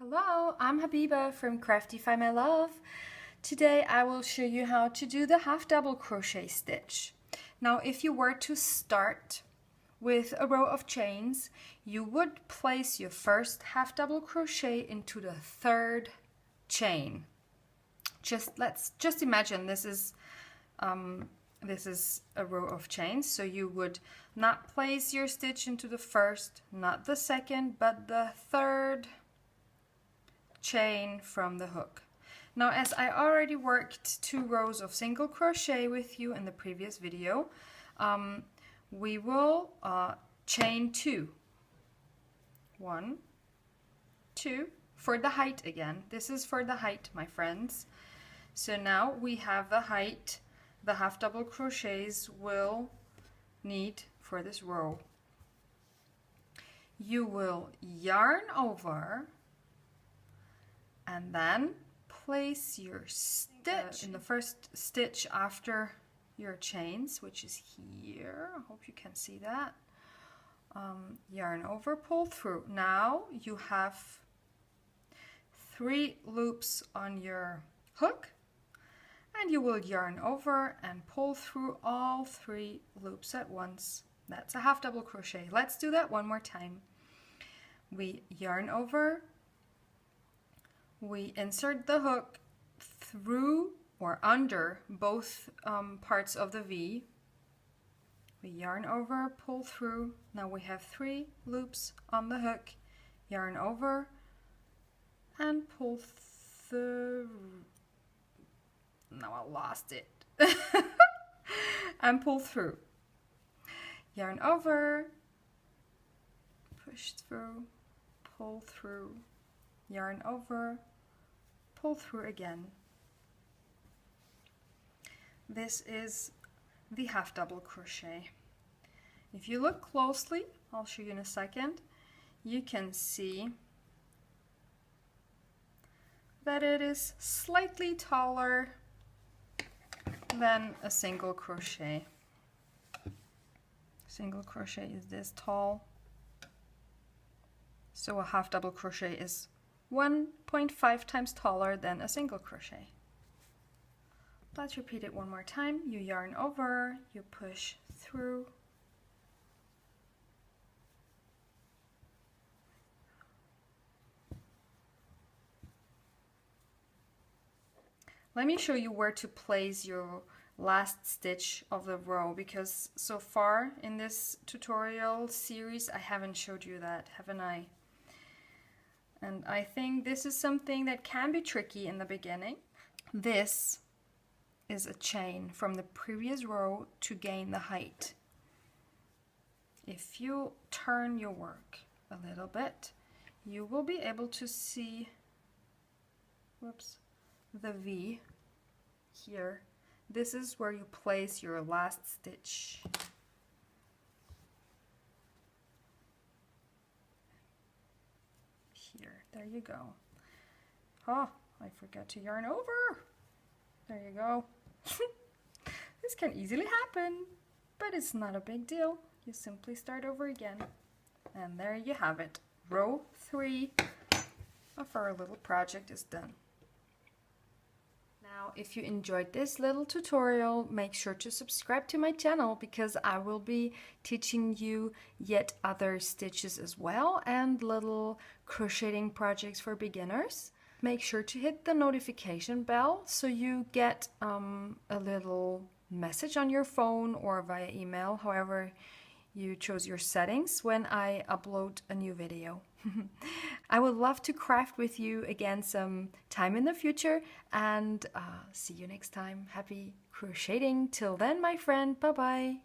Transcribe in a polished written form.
Hello, I'm Habiba from Craftify my love. Today I will show you how to do the half double crochet stitch. Now if you were to start with a row of chains, you would place your first half double crochet into the third chain. Let's imagine this is a row of chains, so you would not place your stitch into the first, not the second, but the third chain from the hook. Now, as I already worked 2 rows of single crochet with you in the previous video, we will chain 2. 1, 2 for the height again. This is for the height, my friends. So now we have the height the half double crochets will need for this row. You will yarn over and then place your stitch in the first stitch after your chains, which is here. I hope you can see that. Yarn over, pull through. Now you have 3 loops on your hook, and you will yarn over and pull through all 3 loops at once. That's a half double crochet. Let's do that one more time. We yarn over, we insert the hook through or under both parts of the V. We yarn over, pull through. Now we have 3 loops on the hook. Yarn over and pull through. Now I lost it. And pull through. Yarn over, push through, pull through. Yarn over, pull through again. This is the half double crochet. If you look closely, I'll show you in a second, you can see that it is slightly taller than a single crochet. Single crochet is this tall, so a half double crochet is 1.5 times taller than a single crochet. Let's repeat it one more time. You yarn over, you push through, let me show you where to place your last stitch of the row, because so far in this tutorial series I haven't showed you that, haven't I? And I think this is something that can be tricky in the beginning. This is a chain from the previous row to gain the height. If you turn your work a little bit, you will be able to see, whoops, the V here. This is where you place your last stitch. Here, there you go. Oh, I forgot to yarn over. There you go. This can easily happen, but it's not a big deal. You simply start over again. And there you have it. Row 3 of our little project is done. Now, if you enjoyed this little tutorial, make sure to subscribe to my channel, because I will be teaching you yet other stitches as well and little crocheting projects for beginners. Make sure to hit the notification bell so you get a little message on your phone or via email, however you chose your settings, when I upload a new video. I would love to craft with you again some time in the future, and see you next time. Happy crocheting. Till then, my friend. Bye bye.